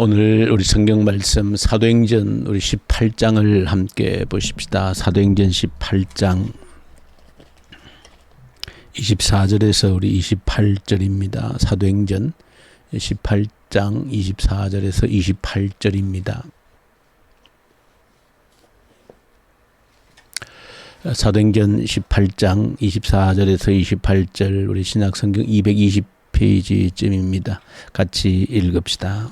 오늘 우리 성경 말씀 사도행전 우리 18장을 함께 보십시다. 사도행전 18장 24절에서 우리 28절입니다. 사도행전 18장 24절에서 28절입니다. 사도행전 18장 24절에서 28절 우리 신약성경 220페이지쯤입니다. 같이 읽읍시다.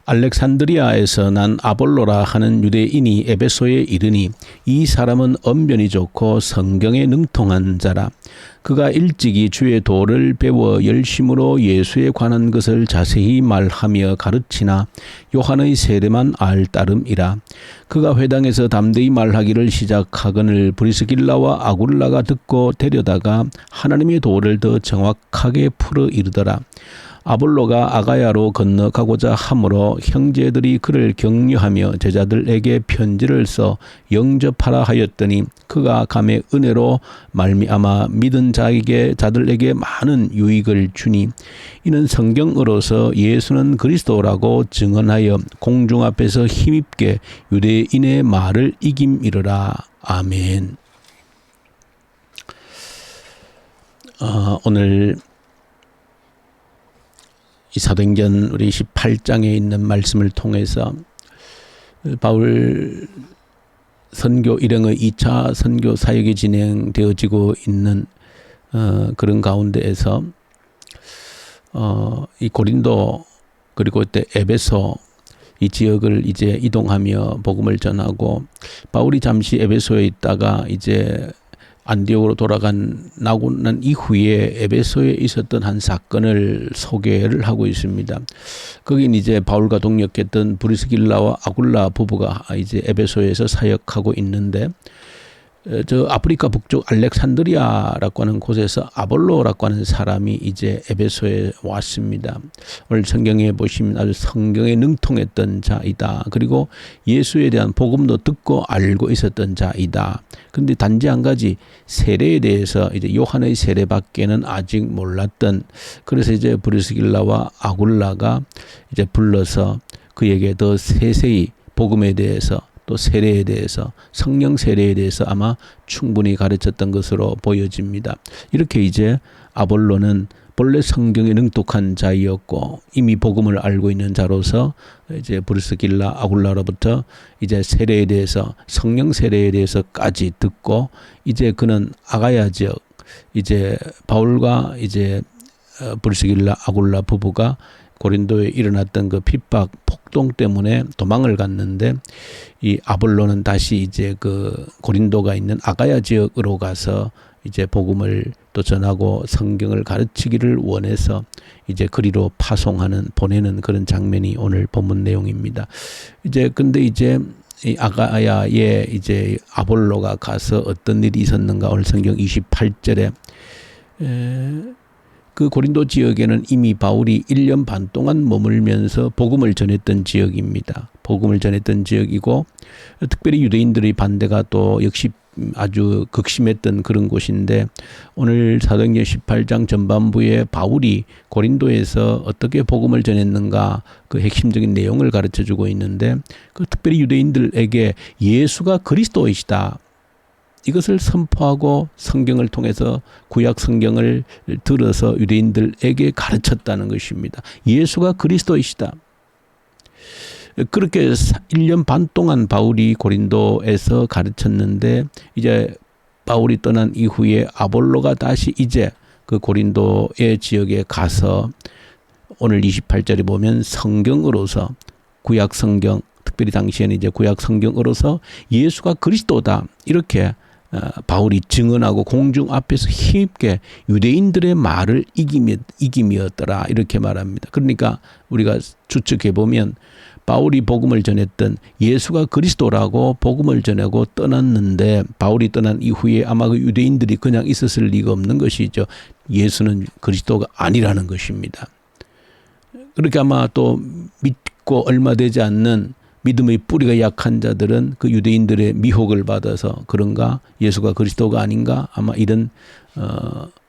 알렉산드리아에서 난 아볼로라 하는 유대인이 에베소에 이르니 이 사람은 언변이 좋고 성경에 능통한 자라. 그가 일찍이 주의 도를 배워 열심으로 예수에 관한 것을 자세히 말하며 가르치나 요한의 세례만 알 따름이라. 그가 회당에서 담대히 말하기를 시작하거늘 브리스길라와 아굴라가 듣고 데려다가 하나님의 도를 더 정확하게 풀어 이르더라. 아볼로가 아가야로 건너가고자 하므로 형제들이 그를 격려하며 제자들에게 편지를 써 영접하라 하였더니 그가 감의 은혜로 말미암아 믿은 자들에게 많은 유익을 주니 이는 성경으로서 예수는 그리스도라고 증언하여 공중 앞에서 힘있게 유대인의 말을 이김이르라. 아멘. 오늘 이 사도행전 우리 18장에 있는 말씀을 통해서 바울 선교 일행의 2차 선교 사역이 진행되어지고 있는 그런 가운데에서 이 고린도 그리고 그때 에베소 이 지역을 이제 이동하며 복음을 전하고 바울이 잠시 에베소에 있다가 이제 안디옥으로 나고 난 이후에 에베소에 있었던 한 사건을 소개를 하고 있습니다. 거긴 이제 바울과 동역했던 브리스길라와 아굴라 부부가 이제 에베소에서 사역하고 있는데 저 아프리카 북쪽 알렉산드리아라고 하는 곳에서 아볼로라고 하는 사람이 이제 에베소에 왔습니다. 오늘 성경에 보시면 아주 성경에 능통했던 자이다. 그리고 예수에 대한 복음도 듣고 알고 있었던 자이다. 그런데 단지 한 가지 세례에 대해서 이제 요한의 세례밖에는 아직 몰랐던, 그래서 이제 브리스길라와 아굴라가 이제 불러서 그에게 더 세세히 복음에 대해서 또 세례에 대해서, 성령 세례에 대해서 아마 충분히 가르쳤던 것으로 보여집니다. 이렇게 이제 아볼로는 본래 성경에 능독한 자이었고 이미 복음을 알고 있는 자로서 이제 브리스길라 아굴라로부터 이제 세례에 대해서, 성령 세례에 대해서까지 듣고 이제 그는 아가야 지역, 이제 바울과 이제 브리스길라 아굴라 부부가 고린도에 일어났던 그 핍박 폭동 때문에 도망을 갔는데 이 아볼로는 다시 이제 그 고린도가 있는 아가야 지역으로 가서 이제 복음을 또 전하고 성경을 가르치기를 원해서 이제 그리로 보내는 그런 장면이 오늘 본문 내용입니다. 근데 이제 이 아가야에 이제 아볼로가 가서 어떤 일이 있었는가, 오늘 성경 28절에 그 고린도 지역에는 이미 바울이 1년 반 동안 머물면서 복음을 전했던 지역입니다. 복음을 전했던 지역이고 특별히 유대인들의 반대가 또 역시 아주 극심했던 그런 곳인데, 오늘 사도행전 18장 전반부에 바울이 고린도에서 어떻게 복음을 전했는가 그 핵심적인 내용을 가르쳐주고 있는데, 그 특별히 유대인들에게 예수가 그리스도이시다, 이것을 선포하고 성경을 통해서 구약 성경을 들어서 유대인들에게 가르쳤다는 것입니다. 예수가 그리스도이시다. 그렇게 1년 반 동안 바울이 고린도에서 가르쳤는데 이제 바울이 떠난 이후에 아볼로가 다시 이제 그 고린도의 지역에 가서 오늘 28절에 보면 성경으로서, 구약 성경, 특별히 당시에는 이제 구약 성경으로서 예수가 그리스도다, 이렇게 바울이 증언하고 공중 앞에서 힘있게 유대인들의 말을 이김이었더라, 이렇게 말합니다. 그러니까 우리가 추측해 보면 바울이 복음을 전했던 예수가 그리스도라고 복음을 전하고 떠났는데, 바울이 떠난 이후에 아마 그 유대인들이 그냥 있었을 리가 없는 것이죠. 예수는 그리스도가 아니라는 것입니다. 그렇게 아마 또 믿고 얼마 되지 않는 믿음의 뿌리가 약한 자들은 그 유대인들의 미혹을 받아서 그런가, 예수가 그리스도가 아닌가, 아마 이런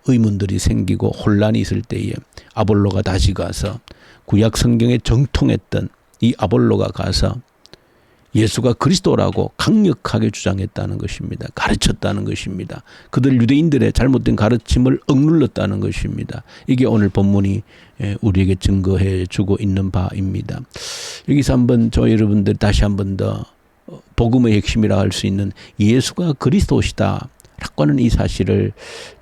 의문들이 생기고 혼란이 있을 때에 아볼로가 다시 가서 구약 성경에 정통했던 이 아볼로가 가서 예수가 그리스도라고 강력하게 주장했다는 것입니다. 가르쳤다는 것입니다. 그들 유대인들의 잘못된 가르침을 억눌렀다는 것입니다. 이게 오늘 본문이 우리에게 증거해 주고 있는 바입니다. 여기서 한번 저 여러분들 다시 한번 더 복음의 핵심이라 할 수 있는 예수가 그리스도시다 라고 하는 이 사실을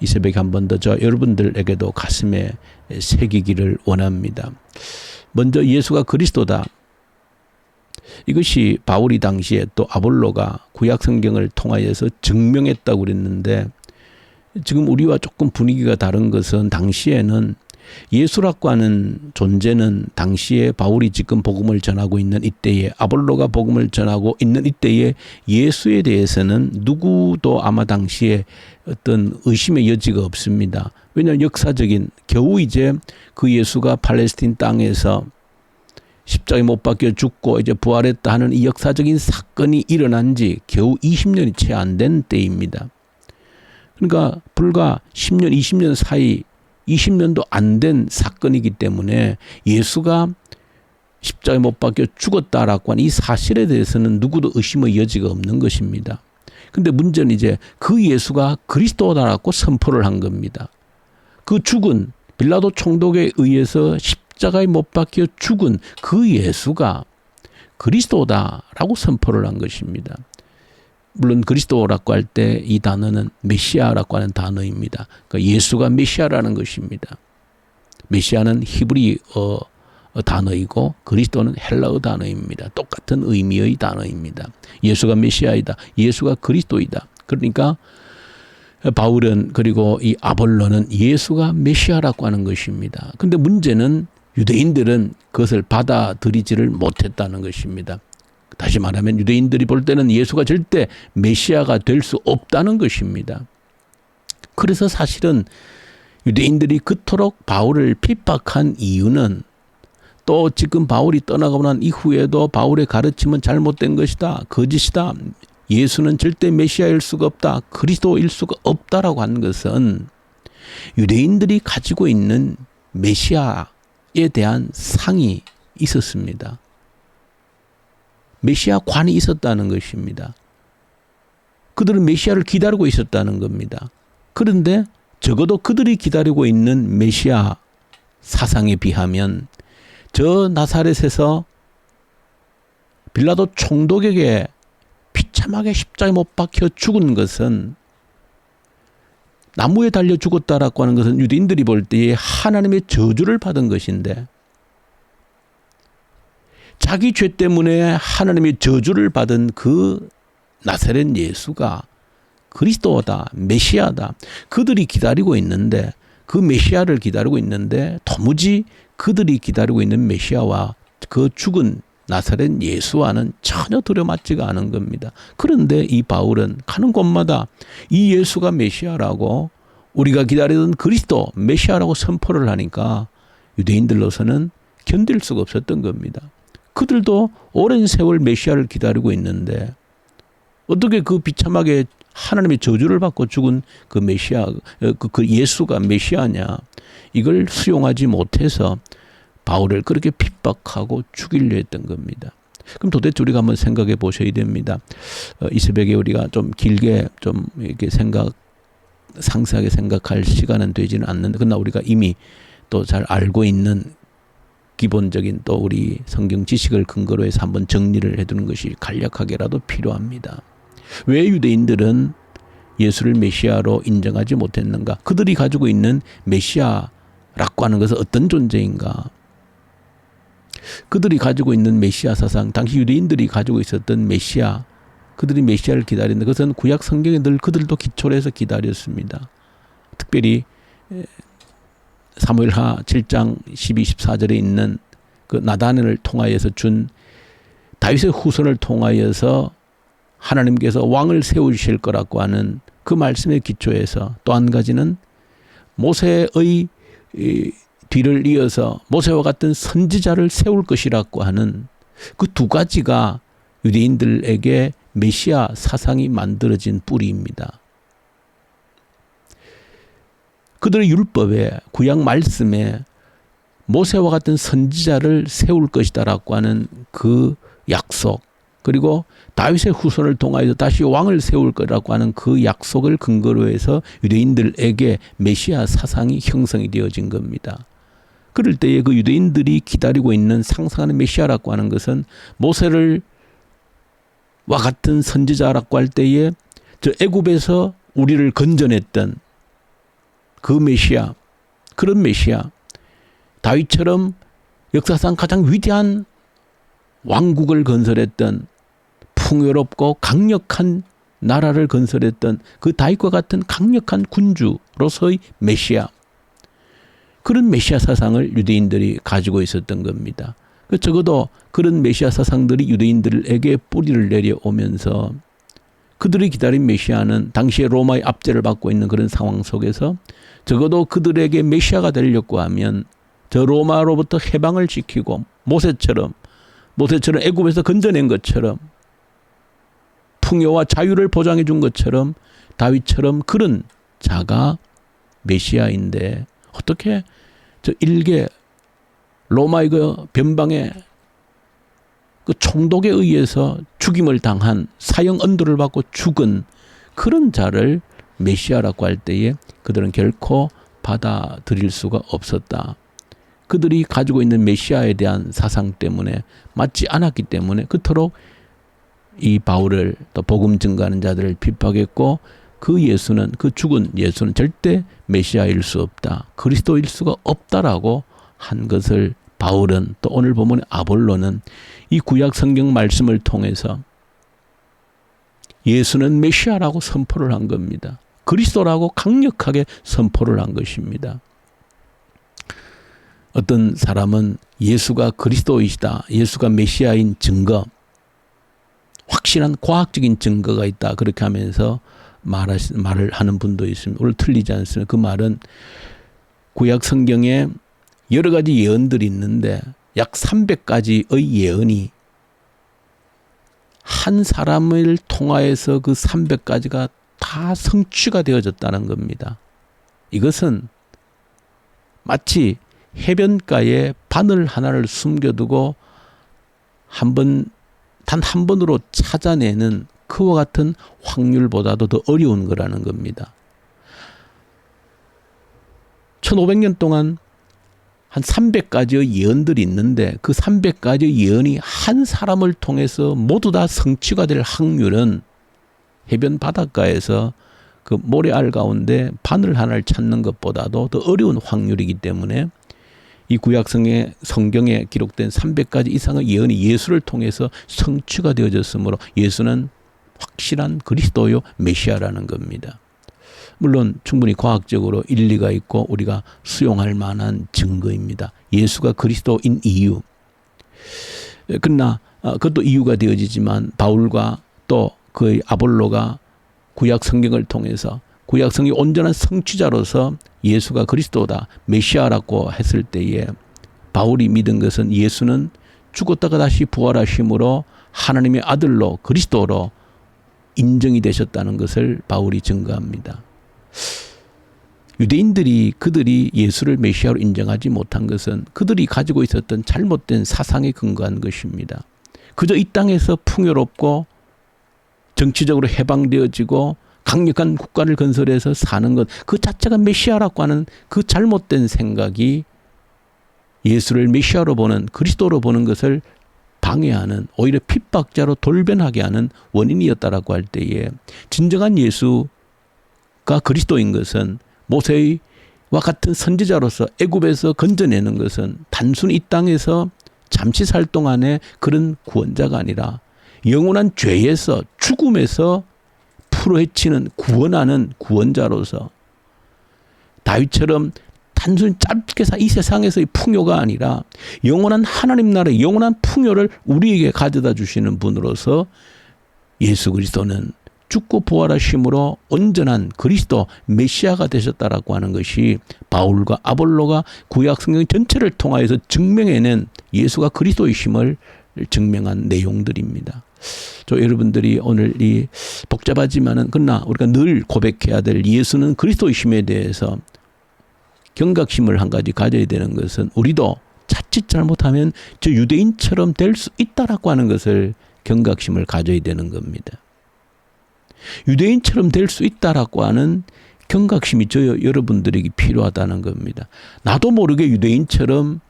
이 새벽에 한번 더 저 여러분들에게도 가슴에 새기기를 원합니다. 먼저 예수가 그리스도다. 이것이 바울이 당시에 또 아볼로가 구약 성경을 통하여서 증명했다고 그랬는데, 지금 우리와 조금 분위기가 다른 것은 당시에는 예수라고 하는 존재는 당시에 바울이 지금 복음을 전하고 있는 이때에, 아볼로가 복음을 전하고 있는 이때에 예수에 대해서는 누구도 아마 당시에 어떤 의심의 여지가 없습니다. 왜냐하면 역사적인, 겨우 이제 그 예수가 팔레스틴 땅에서 십자가에 못 박혀 죽고 이제 부활했다 하는 이 역사적인 사건이 일어난 지 겨우 20년이 채 안 된 때입니다. 그러니까 불과 10년, 20년 사이 20년도 안 된 사건이기 때문에 예수가 십자가에 못 박혀 죽었다라고 하는 이 사실에 대해서는 누구도 의심의 여지가 없는 것입니다. 그런데 문제는 이제 그 예수가 그리스도다라고 선포를 한 겁니다. 그 죽은 빌라도 총독에 의해서 십자가에 못 박혀 죽은 그 예수가 그리스도다라고 선포를 한 것입니다. 물론 그리스도라고 할 때 이 단어는 메시아라고 하는 단어입니다. 그러니까 예수가 메시아라는 것입니다. 메시아는 히브리어 단어이고 그리스도는 헬라어 단어입니다. 똑같은 의미의 단어입니다. 예수가 메시아이다. 예수가 그리스도이다. 그러니까 바울은, 그리고 이 아볼로는 예수가 메시아라고 하는 것입니다. 그런데 문제는 유대인들은 그것을 받아들이지를 못했다는 것입니다. 다시 말하면 유대인들이 볼 때는 예수가 절대 메시아가 될 수 없다는 것입니다. 그래서 사실은 유대인들이 그토록 바울을 핍박한 이유는, 또 지금 바울이 떠나가고 난 이후에도 바울의 가르침은 잘못된 것이다, 거짓이다, 예수는 절대 메시아일 수가 없다, 그리스도일 수가 없다라고 하는 것은 유대인들이 가지고 있는 메시아에 대한 상이 있었습니다. 메시아관이 있었다는 것입니다. 그들은 메시아를 기다리고 있었다는 겁니다. 그런데 적어도 그들이 기다리고 있는 메시아 사상에 비하면 저 나사렛에서 빌라도 총독에게 비참하게 십자가에 못 박혀 죽은 것은, 나무에 달려 죽었다라고 하는 것은 유대인들이 볼 때에 하나님의 저주를 받은 것인데, 자기 죄 때문에 하나님의 저주를 받은 그 나사렛 예수가 그리스도다, 메시아다. 그들이 기다리고 있는데, 그 메시아를 기다리고 있는데 도무지 그들이 기다리고 있는 메시아와 그 죽은 나사렛 예수와는 전혀 들어맞지가 않은 겁니다. 그런데 이 바울은 가는 곳마다 이 예수가 메시아라고, 우리가 기다리던 그리스도 메시아라고 선포를 하니까 유대인들로서는 견딜 수가 없었던 겁니다. 그들도 오랜 세월 메시아를 기다리고 있는데 어떻게 그 비참하게 하나님의 저주를 받고 죽은 그 메시아, 그 예수가 메시아냐, 이걸 수용하지 못해서 바울을 그렇게 핍박하고 죽이려 했던 겁니다. 그럼 도대체 우리가 한번 생각해 보셔야 됩니다. 이 새벽에 우리가 좀 길게 좀 이렇게 상세하게 생각할 시간은 되지는 않는데, 그러나 우리가 이미 또 잘 알고 있는 기본적인 또 우리 성경 지식을 근거로 해서 한번 정리를 해두는 것이 간략하게라도 필요합니다. 왜 유대인들은 예수를 메시아로 인정하지 못했는가? 그들이 가지고 있는 메시아라고 하는 것은 어떤 존재인가? 그들이 가지고 있는 메시아 사상, 당시 유대인들이 가지고 있었던 메시아, 그들이 메시아를 기다리는 것은 구약 성경에 늘 그들도 기초를 해서 기다렸습니다. 특별히 사무엘하 7장 12, 14절에 있는 그 나단을 통하여서 준 다윗의 후손을 통하여서 하나님께서 왕을 세우실 거라고 하는 그 말씀의 기초에서, 또 한 가지는 모세의 뒤를 이어서 모세와 같은 선지자를 세울 것이라고 하는 그 두 가지가 유대인들에게 메시아 사상이 만들어진 뿌리입니다. 그들의 율법에, 구약 말씀에 모세와 같은 선지자를 세울 것이다라고 하는 그 약속, 그리고 다윗의 후손을 통하여서 다시 왕을 세울 거라고 하는 그 약속을 근거로 해서 유대인들에게 메시아 사상이 형성이 되어진 겁니다. 그럴 때에 그 유대인들이 기다리고 있는 상상하는 메시아라고 하는 것은 모세를 와 같은 선지자라고 할 때에 저 애굽에서 우리를 건져냈던 그 메시아, 그런 메시아, 다윗처럼 역사상 가장 위대한 왕국을 건설했던, 풍요롭고 강력한 나라를 건설했던 그 다윗과 같은 강력한 군주로서의 메시아, 그런 메시아 사상을 유대인들이 가지고 있었던 겁니다. 적어도 그런 메시아 사상들이 유대인들에게 뿌리를 내려오면서 그들이 기다린 메시아는 당시에 로마의 압제를 받고 있는 그런 상황 속에서 적어도 그들에게 메시아가 되려고 하면 저 로마로부터 해방을 지키고 모세처럼 애굽에서 건져낸 것처럼 풍요와 자유를 보장해 준 것처럼 다윗처럼 그런 자가 메시아인데 어떻게 저 일개 로마의 그 변방의 그 총독에 의해서 죽임을 당한 사형 언도를 받고 죽은 그런 자를 메시아라고 할 때에 그들은 결코 받아들일 수가 없었다. 그들이 가지고 있는 메시아에 대한 사상 때문에 맞지 않았기 때문에 그토록 이 바울을 또 복음 증거하는 자들을 비판했고 그 예수는, 그 죽은 예수는 절대 메시아일 수 없다. 그리스도일 수가 없다라고 한 것을 바울은, 또 오늘 보면 아볼로는 이 구약 성경 말씀을 통해서 예수는 메시아라고 선포를 한 겁니다. 그리스도라고 강력하게 선포를 한 것입니다. 어떤 사람은 예수가 그리스도이시다, 예수가 메시아인 증거, 확실한 과학적인 증거가 있다, 그렇게 하면서 말을 하는 분도 있습니다. 오늘 틀리지 않습니다. 그 말은 구약 성경에 여러 가지 예언들이 있는데 약 300가지의 예언이 한 사람을 통하여서 그 300가지가 다 성취가 되어졌다는 겁니다. 이것은 마치 해변가에 바늘 하나를 숨겨두고 단 한 번으로 찾아내는 그와 같은 확률보다도 더 어려운 거라는 겁니다. 1500년 동안 한 300가지의 예언들이 있는데 그 300가지의 예언이 한 사람을 통해서 모두 다 성취가 될 확률은 해변 바닷가에서 그 모래알 가운데 바늘 하나를 찾는 것보다도 더 어려운 확률이기 때문에 이 성경에 기록된 300가지 이상의 예언이 예수를 통해서 성취가 되어졌으므로 예수는 확실한 그리스도요 메시아라는 겁니다. 물론 충분히 과학적으로 일리가 있고 우리가 수용할 만한 증거입니다. 예수가 그리스도인 이유. 그러나 그것도 이유가 되어지지만 바울과 또 그 아볼로가 구약 성경을 통해서 구약 성경의 온전한 성취자로서 예수가 그리스도다, 메시아라고 했을 때에 바울이 믿은 것은 예수는 죽었다가 다시 부활하심으로 하나님의 아들로 그리스도로 인정이 되셨다는 것을 바울이 증거합니다. 유대인들이 그들이 예수를 메시아로 인정하지 못한 것은 그들이 가지고 있었던 잘못된 사상에 근거한 것입니다. 그저 이 땅에서 풍요롭고 정치적으로 해방되어지고 강력한 국가를 건설해서 사는 것, 그 자체가 메시아라고 하는 그 잘못된 생각이 예수를 메시아로 보는, 그리스도로 보는 것을 방해하는, 오히려 핍박자로 돌변하게 하는 원인이었다라고 할 때에 진정한 예수가 그리스도인 것은 모세와 같은 선지자로서 애굽에서 건져내는 것은 단순히 이 땅에서 잠시 살 동안의 그런 구원자가 아니라 영원한 죄에서, 죽음에서 풀어헤치는, 구원하는 구원자로서 다윗처럼 단순히 짧게 이 세상에서의 풍요가 아니라 영원한 하나님 나라의 영원한 풍요를 우리에게 가져다 주시는 분으로서 예수 그리스도는 죽고 부활하심으로 온전한 그리스도 메시아가 되셨다라고 하는 것이 바울과 아볼로가 구약 성경 전체를 통하여서 증명해낸 예수가 그리스도이심을 증명한 내용들입니다. 여러분들이 오늘 이 복잡하지만은 그러나 우리가 늘 고백해야 될 예수는 그리스도이심에 대해서 경각심을 한 가지 가져야 되는 것은 우리도 자칫 잘못하면 저 유대인처럼 될 수 있다라고 하는 것을 경각심을 가져야 되는 겁니다. 유대인처럼 될 수 있다라고 하는 경각심이 여러분들에게 필요하다는 겁니다. 나도 모르게 유대인처럼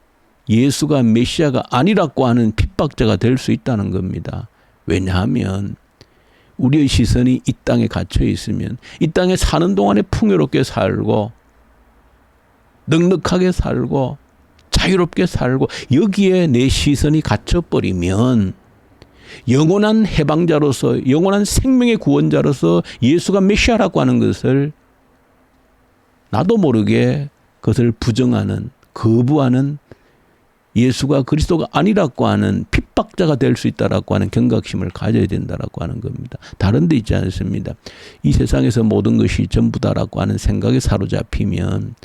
예수가 메시아가 아니라고 하는 핍박자가 될 수 있다는 겁니다. 왜냐하면 우리의 시선이 이 땅에 갇혀 있으면 이 땅에 사는 동안에 풍요롭게 살고 넉넉하게 살고 자유롭게 살고 여기에 내 시선이 갇혀버리면 영원한 해방자로서 영원한 생명의 구원자로서 예수가 메시아라고 하는 것을 나도 모르게 그것을 부정하는 거부하는 예수가 그리스도가 아니라고 하는 핍박자가 될 수 있다라고 하는 경각심을 가져야 된다라고 하는 겁니다. 다른 데 있지 않습니다. 이 세상에서 모든 것이 전부다라고 하는 생각에 사로잡히면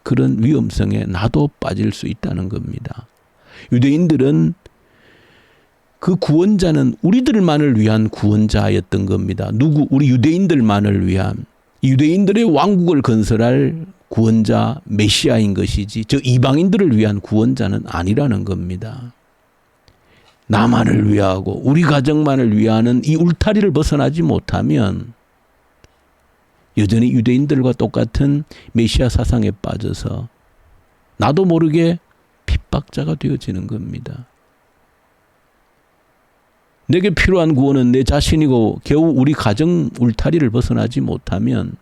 그런 위험성에 나도 빠질 수 있다는 겁니다. 유대인들은 그 구원자는 우리들만을 위한 구원자였던 겁니다. 우리 유대인들만을 위한 유대인들의 왕국을 건설할 구원자 메시아인 것이지 저 이방인들을 위한 구원자는 아니라는 겁니다. 나만을 위하고 우리 가정만을 위하는 이 울타리를 벗어나지 못하면 여전히 유대인들과 똑같은 메시아 사상에 빠져서 나도 모르게 핍박자가 되어지는 겁니다. 내게 필요한 구원은 내 자신이고 겨우 우리 가정 울타리를 벗어나지 못하면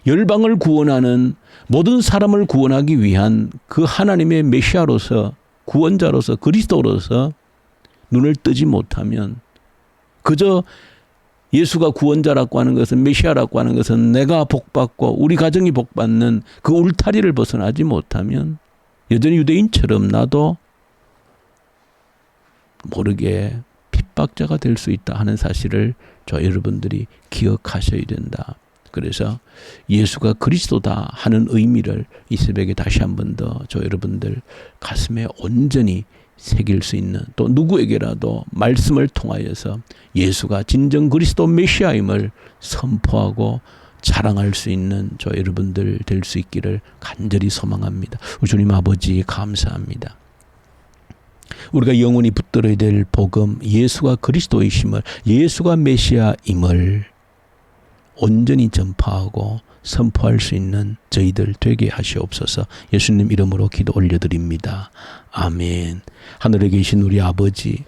열방을 구원하는 모든 사람을 구원하기 위한 그 하나님의 메시아로서 구원자로서 그리스도로서 눈을 뜨지 못하면 그저 예수가 구원자라고 하는 것은 메시아라고 하는 것은 내가 복받고 우리 가정이 복받는 그 울타리를 벗어나지 못하면 여전히 유대인처럼 나도 모르게 핍박자가 될 수 있다 하는 사실을 여러분들이 기억하셔야 된다. 그래서 예수가 그리스도다 하는 의미를 이 새벽에 다시 한 번 더 여러분들 가슴에 온전히 새길 수 있는 또 누구에게라도 말씀을 통하여서 예수가 진정 그리스도 메시아임을 선포하고 자랑할 수 있는 여러분들 될 수 있기를 간절히 소망합니다. 주님 아버지 감사합니다. 우리가 영원히 붙들어야 될 복음 예수가 그리스도이심을 예수가 메시아임을 온전히 전파하고 선포할 수 있는 저희들 되게 하시옵소서. 예수님 이름으로 기도 올려드립니다. 아멘. 하늘에 계신 우리 아버지,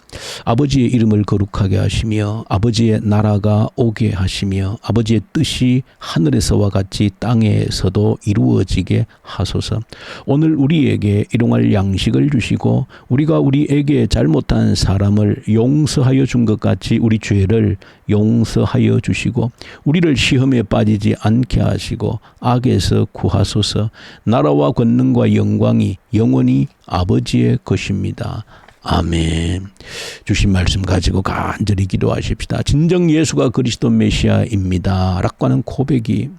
아버지의 이름을 거룩하게 하시며 아버지의 나라가 오게 하시며 아버지의 뜻이 하늘에서와 같이 땅에서도 이루어지게 하소서. 오늘 우리에게 일용할 양식을 주시고 우리가 우리에게 잘못한 사람을 용서하여 준 것 같이 우리 죄를 용서하여 주시고 우리를 시험에 빠지지 않게 하시고 악에서 구하소서. 나라와 권능과 영광이 영원히 아버지의 것입니다. 아멘. 주신 말씀 가지고 간절히 기도하십시다. 진정 예수가 그리스도 메시아입니다 라고 하는 고백이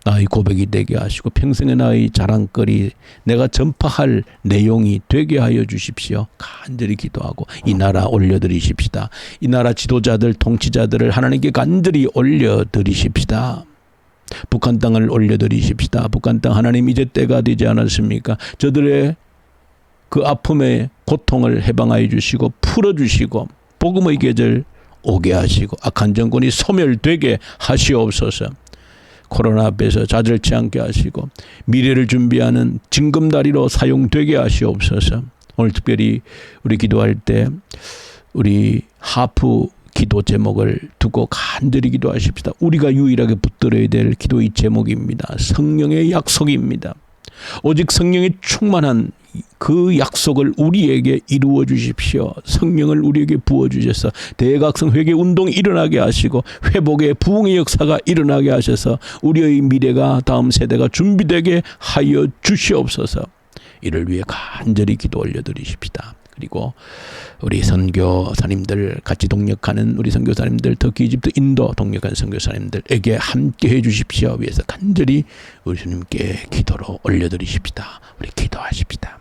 나의 고백이 되게 하시고 평생의 나의 자랑거리 내가 전파할 내용이 되게 하여 주십시오. 간절히 기도하고 이 나라 올려드리십시다. 이 나라 지도자들 통치자들을 하나님께 간절히 올려드리십시다. 북한 땅을 올려드리십시다. 북한 땅 하나님 이제 때가 되지 않았습니까? 저들의 그 아픔의 고통을 해방하여 주시고 풀어주시고 복음의 계절 오게 하시고 악한 정권이 소멸되게 하시옵소서. 코로나 앞에서 좌절치 않게 하시고 미래를 준비하는 징검다리로 사용되게 하시옵소서. 오늘 특별히 우리 기도할 때 우리 하프 기도 제목을 두고 간절히 기도하십시다. 우리가 유일하게 붙들어야 될 기도의 제목입니다. 성령의 약속입니다. 오직 성령이 충만한 그 약속을 우리에게 이루어 주십시오. 성령을 우리에게 부어주셔서 대각성 회개 운동이 일어나게 하시고 회복의 부흥의 역사가 일어나게 하셔서 우리의 미래가 다음 세대가 준비되게 하여 주시옵소서. 이를 위해 간절히 기도 올려드리십시다. 그리고 우리 선교사님들 같이 동역하는 우리 선교사님들 터키 이집트 인도 동역한 선교사님들에게 함께 해 주십시오. 위해서 간절히 우리 주님께 기도로 올려드리십시다. 우리 기도하십시다.